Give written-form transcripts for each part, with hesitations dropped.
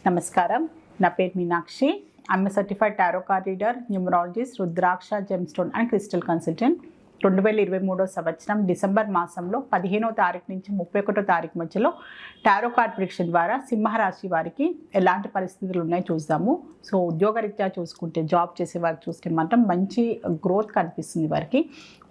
నమస్కారం. నా పేరు Meenakshi. I'm a certified tarot card reader, numerologist, rudraksha, gemstone and crystal consultant. 2023 సంవత్సరం డిసెంబర్ మాసంలో 15వ తారీఖు నుంచి 31వ తారీఖు మధ్యలో టారో కార్డ్ ప్రిడిక్షన్ ద్వారా సింహరాశి వారికి ఎలాంటి పరిస్థితులు ఉన్నాయో చూద్దాము. సో ఉద్యోగరీత్యా చూసుకుంటే, జాబ్ చేసే వారికి చూస్తే మాత్రం మంచి గ్రోత్ కనిపిస్తుంది, వారికి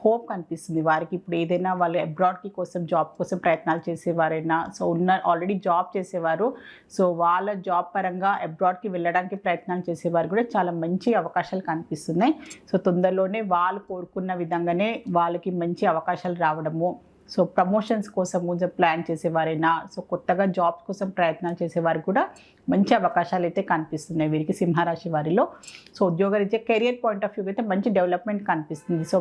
హోప్ కనిపిస్తుంది. వారికి ఇప్పుడు ఏదైనా వాళ్ళు అబ్రాడ్కి కోసం జాబ్ కోసం ప్రయత్నాలు చేసేవారైనా, సో ఆల్రెడీ జాబ్ చేసేవారు, సో వాళ్ళ జాబ్ పరంగా అబ్రాడ్కి వెళ్ళడానికి ప్రయత్నాలు చేసేవారు కూడా చాలా మంచి అవకాశాలు కనిపిస్తున్నాయి. సో తొందరలోనే వాళ్ళు కోరుకున్న విధంగానే వాళ్ళకి మంచి అవకాశాలు రావడము, సో ప్రమోషన్స్ కోసం కొంచెం ప్లాన్ చేసేవారైనా, సో కొత్తగా జాబ్స్ కోసం ప్రయత్నాలు చేసేవారు కూడా మంచి అవకాశాలు అయితే కనిపిస్తున్నాయి వీరికి సింహరాశి వారిలో. సో ఉద్యోగరీత్యా కెరియర్ పాయింట్ ఆఫ్ వ్యూ అయితే మంచి డెవలప్మెంట్ కనిపిస్తుంది. సో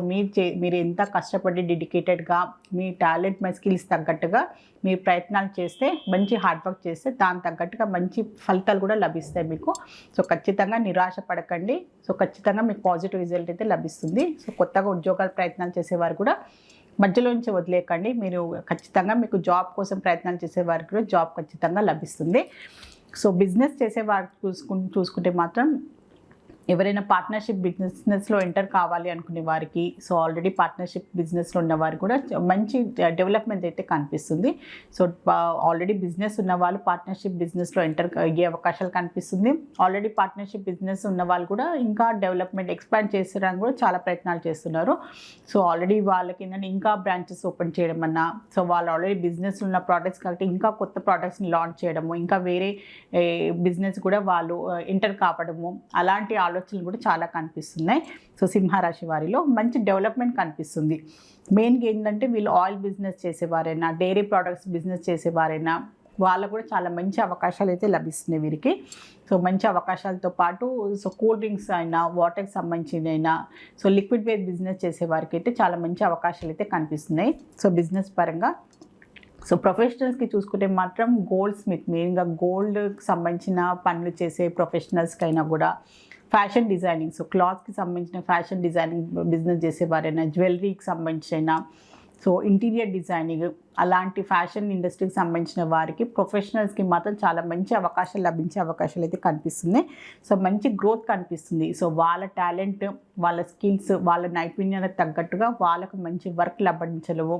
మీరు ఎంత కష్టపడి డెడికేటెడ్గా మీ టాలెంట్, మీ స్కిల్స్ తగ్గట్టుగా మీరు ప్రయత్నాలు చేస్తే, మంచి హార్డ్ వర్క్ చేస్తే దాని తగ్గట్టుగా మంచి ఫలితాలు కూడా లభిస్తాయి మీకు. సో ఖచ్చితంగా నిరాశ పడకండి. సో ఖచ్చితంగా మీకు పాజిటివ్ రిజల్ట్ అయితే లభిస్తుంది. సో కొత్తగా ఉద్యోగాలు ప్రయత్నాలు చేసేవారు కూడా మధ్యలో నుంచి వదిలేకండి. మీరు ఖచ్చితంగా మీకు జాబ్ కోసం ప్రయత్నాలు చేసేవారికి కూడా జాబ్ ఖచ్చితంగా లభిస్తుంది. సో బిజినెస్ చేసేవారు చూసుకుంటే మాత్రం ఎవరైనా పార్ట్నర్షిప్ బిజినెస్లో ఎంటర్ కావాలి అనుకునే వారికి, సో ఆల్రెడీ పార్ట్నర్షిప్ బిజినెస్లో ఉన్నవారు కూడా మంచి డెవలప్మెంట్ అయితే కనిపిస్తుంది. సో ఆల్రెడీ బిజినెస్ ఉన్న వాళ్ళు పార్ట్నర్షిప్ బిజినెస్లో ఎంటర్ అయ్యే అవకాశాలు కనిపిస్తుంది. ఆల్రెడీ పార్ట్నర్షిప్ బిజినెస్ ఉన్న వాళ్ళు కూడా ఇంకా డెవలప్మెంట్ ఎక్స్పాండ్ చేసేయడానికి కూడా చాలా ప్రయత్నాలు చేస్తున్నారు. సో ఆల్రెడీ వాళ్ళకి ఏంటంటే ఇంకా బ్రాంచెస్ ఓపెన్ చేయడం అన్నా, సో వాళ్ళు ఆల్రెడీ బిజినెస్ ఉన్న ప్రోడక్ట్స్ కాబట్టి ఇంకా కొత్త ప్రోడక్ట్స్ని లాంచ్ చేయడము, ఇంకా వేరే బిజినెస్ కూడా వాళ్ళు ఎంటర్ కావడము, అలాంటి ఆలోచనలు కూడా చాలా కనిపిస్తున్నాయి. సో సింహరాశి వారిలో మంచి డెవలప్మెంట్ కనిపిస్తుంది. మెయిన్గా ఏంటంటే వీళ్ళు ఆయిల్ బిజినెస్ చేసేవారైనా, డైరీ ప్రోడక్ట్స్ బిజినెస్ చేసేవారైనా వాళ్ళకు కూడా చాలా మంచి అవకాశాలు అయితే లభిస్తున్నాయి వీరికి. సో మంచి అవకాశాలతో పాటు సో కూల్ డ్రింక్స్ అయినా, వాటర్కి సంబంధించినైనా, సో లిక్విడ్ వేర్ బిజినెస్ చేసేవారికి అయితే చాలా మంచి అవకాశాలు అయితే కనిపిస్తున్నాయి. సో బిజినెస్ పరంగా సో ప్రొఫెషనల్స్కి చూసుకుంటే మాత్రం గోల్డ్ స్మిత్, మెయిన్గా గోల్డ్కి సంబంధించిన పనులు చేసే ప్రొఫెషనల్స్కి అయినా కూడా, ఫ్యాషన్ డిజైనింగ్, సో క్లాత్కి సంబంధించిన ఫ్యాషన్ డిజైనింగ్ బిజినెస్ చేసేవారైనా, జ్యువెలరీకి సంబంధించిన, సో ఇంటీరియర్ డిజైనింగ్ అలాంటి ఫ్యాషన్ ఇండస్ట్రీకి సంబంధించిన వారికి, ప్రొఫెషనల్స్కి మాత్రం చాలా మంచి అవకాశాలు లభించే అవకాశాలు అయితే కనిపిస్తున్నాయి. సో మంచి గ్రోత్ కనిపిస్తుంది. సో వాళ్ళ టాలెంట్, వాళ్ళ స్కిల్స్, వాళ్ళ నైపుణ్యాలకు తగ్గట్టుగా వాళ్ళకు మంచి వర్క్ లభించలేవు,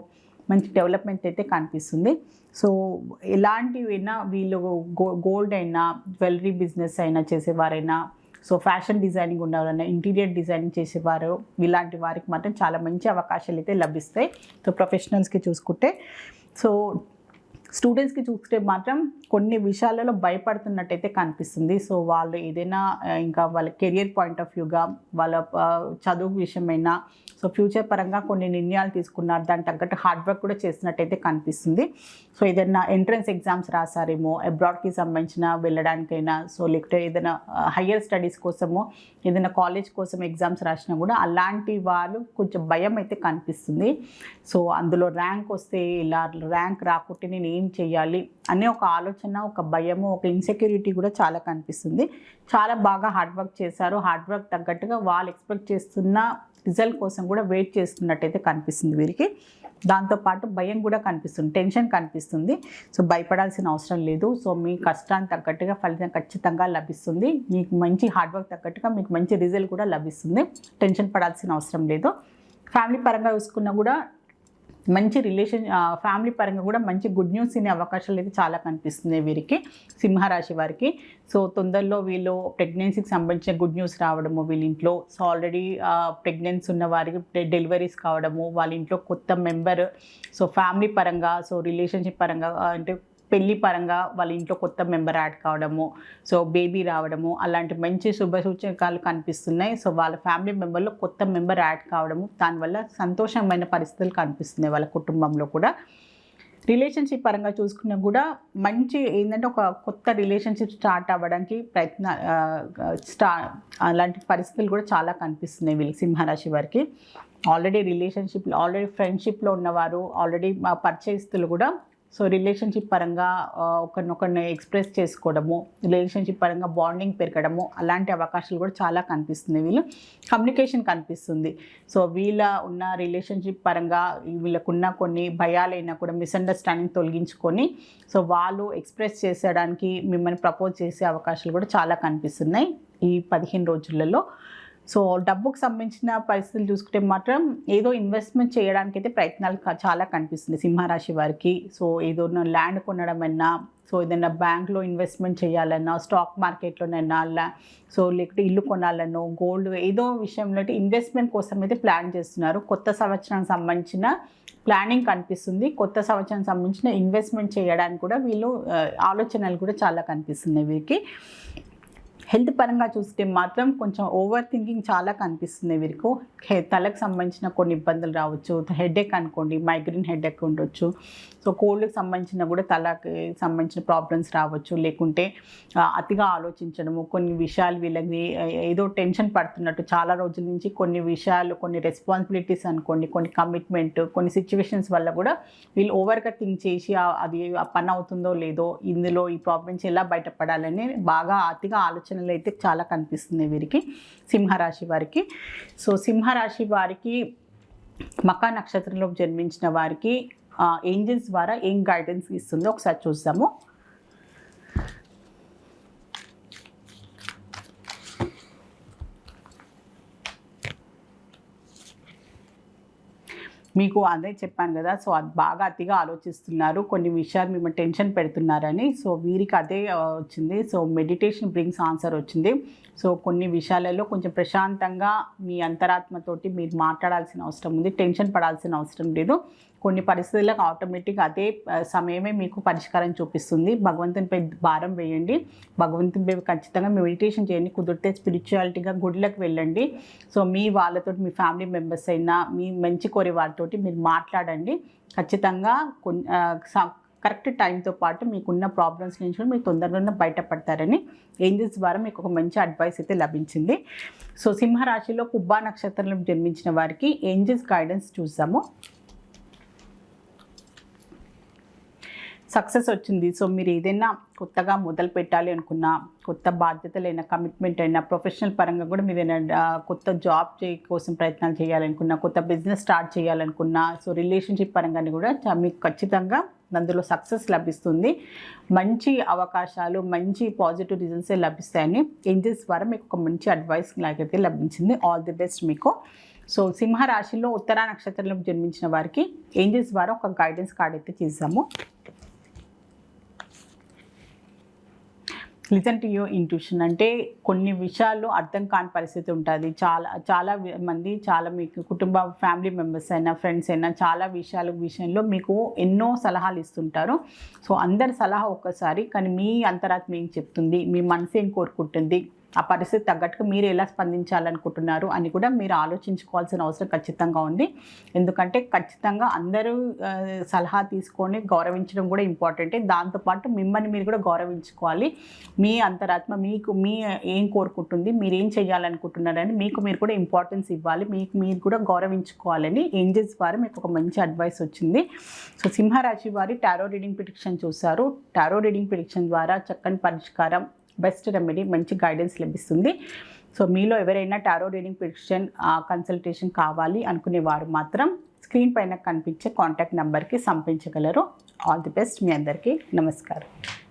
మంచి డెవలప్మెంట్ అయితే కనిపిస్తుంది. సో ఎలాంటివైనా వీళ్ళు గోల్డ్ అయినా, జ్యువెలరీ బిజినెస్ అయినా చేసేవారైనా, సో ఫ్యాషన్ డిజైనింగ్ ఉన్నవారైనా, ఇంటీరియర్ డిజైనింగ్ చేసేవారు, ఇలాంటి వారికి మాత్రం చాలా మంచి అవకాశాలు అయితే లభిస్తాయి. సో ప్రొఫెషనల్స్కి చూసుకుంటే, సో స్టూడెంట్స్కి చూస్తే మాత్రం కొన్ని విషయాలలో భయపడుతున్నట్టయితే కనిపిస్తుంది. సో వాళ్ళు ఏదైనా ఇంకా వాళ్ళ కెరియర్ పాయింట్ ఆఫ్ వ్యూగా, వాళ్ళ చదువు విషయమైనా, సో ఫ్యూచర్ పరంగా కొన్ని నిర్ణయాలు తీసుకున్నారు, దానికి తగ్గట్టు హార్డ్ వర్క్ కూడా చేసినట్టయితే కనిపిస్తుంది. సో ఏదైనా ఎంట్రన్స్ ఎగ్జామ్స్ రాసారేమో, అబ్రాడ్కి సంబంధించిన వెళ్ళడానికైనా, సో లేకపోతే ఏదైనా హయ్యర్ స్టడీస్ కోసమో, ఏదైనా కాలేజ్ కోసం ఎగ్జామ్స్ రాసినా కూడా అలాంటి వాళ్ళు కొంచెం భయం అయితే కనిపిస్తుంది. సో అందులో ర్యాంక్ వస్తే ఇలా, ర్యాంక్ రాకుంటే నేను ఏం చేయాలి అనే ఒక ఆలోచన, ఒక భయము, ఒక ఇన్సెక్యూరిటీ కూడా చాలా కనిపిస్తుంది. చాలా బాగా హార్డ్ వర్క్ చేశారు, హార్డ్ వర్క్ తగ్గట్టుగా వాళ్ళు ఎక్స్పెక్ట్ చేస్తున్న రిజల్ట్ కోసం కూడా వెయిట్ చేస్తున్నట్టయితే కనిపిస్తుంది వీరికి. దాంతోపాటు భయం కూడా కనిపిస్తుంది, టెన్షన్ కనిపిస్తుంది. సో భయపడాల్సిన అవసరం లేదు. సో మీ కష్టానికి తగ్గట్టుగా ఫలితం ఖచ్చితంగా లభిస్తుంది. మీకు మంచి హార్డ్ వర్క్ తగ్గట్టుగా మీకు మంచి రిజల్ట్ కూడా లభిస్తుంది. టెన్షన్ పడాల్సిన అవసరం లేదు. ఫ్యామిలీ పరంగా చూసుకున్నా కూడా మంచి ఫ్యామిలీ పరంగా కూడా మంచి గుడ్ న్యూస్ తినే అవకాశాలు అయితే చాలా కనిపిస్తున్నాయి వీరికి, సింహరాశి వారికి. సో తొందరలో వీళ్ళు ప్రెగ్నెన్సీకి సంబంధించిన గుడ్ న్యూస్ రావడము వీళ్ళ ఇంట్లో. సో ఆల్రెడీ ప్రెగ్నెన్సీ ఉన్న వారికి డెలివరీస్ కావడము, వాళ్ళ ఇంట్లో కొత్త మెంబర్, సో ఫ్యామిలీ పరంగా, సో రిలేషన్షిప్ పరంగా, అంటే పెళ్లి పరంగా వాళ్ళ ఇంట్లో కొత్త మెంబర్ యాడ్ కావడము, సో బేబీ రావడము, అలాంటి మంచి శుభ సూచకాలు కనిపిస్తున్నాయి. సో వాళ్ళ ఫ్యామిలీ మెంబర్లో కొత్త మెంబర్ యాడ్ కావడము, దానివల్ల సంతోషమైన పరిస్థితులు కనిపిస్తున్నాయి వాళ్ళ కుటుంబంలో కూడా. రిలేషన్షిప్ పరంగా చూసుకున్నా కూడా మంచి ఏంటంటే ఒక కొత్త రిలేషన్షిప్ స్టార్ట్ అవ్వడానికి అలాంటి పరిస్థితులు కూడా చాలా కనిపిస్తున్నాయి వీళ్ళకి, సింహరాశి వారికి. ఆల్రెడీ ఫ్రెండ్షిప్లో ఉన్నవారు, ఆల్రెడీ పరిచయస్తులు కూడా సో రిలేషన్షిప్ పరంగా ఒకరినొకరిని ఎక్స్ప్రెస్ చేసుకోవడము, రిలేషన్షిప్ పరంగా బాండింగ్ పెరగడము, అలాంటి అవకాశాలు కూడా చాలా కనిపిస్తుంది. వీళ్ళు కమ్యూనికేషన్ కనిపిస్తుంది. సో వీళ్ళ ఉన్న రిలేషన్షిప్ పరంగా వీళ్ళకున్న కొన్ని భయాలైనా కూడా మిస్అండర్స్టాండింగ్ తొలగించుకొని సో వాళ్ళు ఎక్స్ప్రెస్ చేసేయడానికి మిమ్మల్ని ప్రపోజ్ చేసే అవకాశాలు కూడా చాలా కనిపిస్తున్నాయి ఈ 15 రోజులలో. సో డబ్బుకు సంబంధించిన పరిస్థితులు చూసుకుంటే మాత్రం ఏదో ఇన్వెస్ట్మెంట్ చేయడానికైతే ప్రయత్నాలు చాలా కనిపిస్తుంది సింహరాశి వారికి. సో ఏదో ల్యాండ్ కొనడమైనా, సో ఏదైనా బ్యాంక్లో ఇన్వెస్ట్మెంట్ చేయాలన్నా, స్టాక్ మార్కెట్లోనైనా, సో లేకపోతే ఇల్లు కొనాలనో, గోల్డ్ ఏదో విషయంలో ఇన్వెస్ట్మెంట్ కోసం అయితే ప్లాన్ చేస్తున్నారు. కొత్త సంవత్సరానికి సంబంధించిన ప్లానింగ్ కనిపిస్తుంది. కొత్త సంవత్సరానికి సంబంధించిన ఇన్వెస్ట్మెంట్ చేయడానికి కూడా వీళ్ళు ఆలోచనలు కూడా చాలా కనిపిస్తున్నాయి వీరికి. హెల్త్ పరంగా చూస్తే మాత్రం కొంచెం ఓవర్ థింకింగ్ చాలా కనిపిస్తుంది వీరికి. తలకు సంబంధించిన కొన్ని ఇబ్బందులు రావచ్చు. హెడేక్ అనుకోండి, మైగ్రేన్ హెడేక్ ఉండొచ్చు. సో కోల్డ్కి సంబంధించిన కూడా తలకి సంబంధించిన ప్రాబ్లమ్స్ రావచ్చు. లేకుంటే అతిగా ఆలోచించడము, కొన్ని విషయాలు వీళ్ళకి ఏదో టెన్షన్ పడుతున్నట్టు చాలా రోజుల నుంచి కొన్ని విషయాలు, కొన్ని రెస్పాన్సిబిలిటీస్ అనుకోండి, కొన్ని కమిట్మెంట్, కొన్ని సిచ్యువేషన్స్ వల్ల కూడా వీళ్ళు ఓవర్గా థింక్ చేసి అది ఆ పని అవుతుందో లేదో, ఇందులో ఈ ప్రాబ్లమ్స్ ఎలా బయటపడాలని బాగా అతిగా ఆలోచనలు అయితే చాలా కనిపిస్తుంది వీరికి, సింహరాశి వారికి. సో సింహరాశి వారికి మకా నక్షత్రంలో జన్మించిన వారికి ఏంజల్స్ ద్వారా ఏం గైడెన్స్ ఇస్తుందో ఒకసారి చూద్దాము. మీకు అదే చెప్పాను కదా, సో అది బాగా అతిగా ఆలోచిస్తున్నారు, కొన్ని విషయాలు మిమ్మల్ని టెన్షన్ పెడుతున్నారని. సో వీరికి అదే వచ్చింది. సో మెడిటేషన్ బ్రింగ్స్ ఆన్సర్ వచ్చింది. సో కొన్ని విషయాలలో కొంచెం ప్రశాంతంగా మీ అంతరాత్మతోటి మీరు మాట్లాడాల్సిన అవసరం ఉంది. టెన్షన్ పడాల్సిన అవసరం లేదు. కొన్ని పరిస్థితులకు ఆటోమేటిక్గా అదే సమయమే మీకు పరిష్కారం చూపిస్తుంది. భగవంతునిపై భారం వేయండి, భగవంతునిపై ఖచ్చితంగా మెడిటేషన్ చేయండి. కుదిరితే స్పిరిచువాలిటీగా గుడిలకు వెళ్ళండి. సో మీ వాళ్ళతో, మీ ఫ్యామిలీ మెంబర్స్ అయినా, మీ మంచి కోరే వారితోటి మీరు మాట్లాడండి. ఖచ్చితంగా కరెక్ట్ టైంతో పాటు మీకున్న ప్రాబ్లమ్స్ నుంచి కూడా మీరు తొందరగా బయటపడతారని ఏంజల్స్ ద్వారా మీకు ఒక మంచి అడ్వైస్ అయితే లభించింది. సో సింహరాశిలో పుబ్బా నక్షత్రంలో జన్మించిన వారికి ఏంజల్స్ గైడెన్స్ చూసాము. సక్సెస్ వచ్చింది. సో మీరు ఏదైనా కొత్తగా మొదలు పెట్టాలి అనుకున్నా, కొత్త బాధ్యతలైనా, కమిట్మెంట్ అయినా, ప్రొఫెషనల్ పరంగా కూడా మీరు ఏదైనా కొత్త జాబ్ కోసం ప్రయత్నాలు చేయాలనుకున్నా, కొత్త బిజినెస్ స్టార్ట్ చేయాలనుకున్నా, సో రిలేషన్షిప్ పరంగానే కూడా మీకు ఖచ్చితంగా అందులో సక్సెస్ లభిస్తుంది. మంచి అవకాశాలు, మంచి పాజిటివ్ రిజల్ట్సే లభిస్తాయని ఏంజల్స్ ద్వారా మీకు ఒక మంచి అడ్వైస్ నాకైతే లభించింది. ఆల్ ది బెస్ట్ మీకు. సో సింహరాశిలో ఉత్తరా నక్షత్రంలో జన్మించిన వారికి ఏంజల్స్ ద్వారా ఒక గైడెన్స్ కార్డ్ అయితే చేసాము. లిసన్ టు యువర్ ఇంట్యూషన్ అంటే కొన్ని విషయాల్లో అర్థం కాని పరిస్థితి ఉంటుంది. చాలా మంది, చాలా మీకు కుటుంబ ఫ్యామిలీ మెంబర్స్ అయినా, ఫ్రెండ్స్ అయినా చాలా విషయంలో మీకు ఎన్నో సలహాలు ఇస్తుంటారు. సో అందరి సలహా ఒక్కసారి, కానీ మీ అంతరాత్మ ఏం చెప్తుంది, మీ మనసు ఏం కోరుకుంటుంది, ఆ పరిస్థితి తగ్గట్టుగా మీరు ఎలా స్పందించాలనుకుంటున్నారు అని కూడా మీరు ఆలోచించుకోవాల్సిన అవసరం ఖచ్చితంగా ఉంది. ఎందుకంటే ఖచ్చితంగా అందరూ సలహా తీసుకొని గౌరవించడం కూడా ఇంపార్టెంటే. దాంతోపాటు మిమ్మల్ని మీరు కూడా గౌరవించుకోవాలి. మీ అంతరాత్మ మీ ఏం కోరుకుంటుంది, మీరు ఏం చేయాలనుకుంటున్నారని మీకు మీరు కూడా ఇంపార్టెన్స్ ఇవ్వాలి. మీకు మీరు కూడా గౌరవించుకోవాలని ఏంజల్స్ వారు మీకు ఒక మంచి అడ్వైస్ వచ్చింది. సో సింహరాశి వారి టారో రీడింగ్ ప్రిడిక్షన్ చూశారు. టారో రీడింగ్ ప్రిడిక్షన్ ద్వారా చక్కని పరిష్కారం, బెస్ట్ రెమెడీ, మంచి గైడెన్స్ లభిస్తుంది. సో మీలో ఎవరైనా టారో రీడింగ్ ప్రిడిక్షన్ కన్సల్టేషన్ కావాలి అనుకునే వారు మాత్రం స్క్రీన్ పైన కనిపించే కాంటాక్ట్ నెంబర్కి సంప్రదించగలరు. ఆల్ ది బెస్ట్ మీ అందరికీ. నమస్కారం.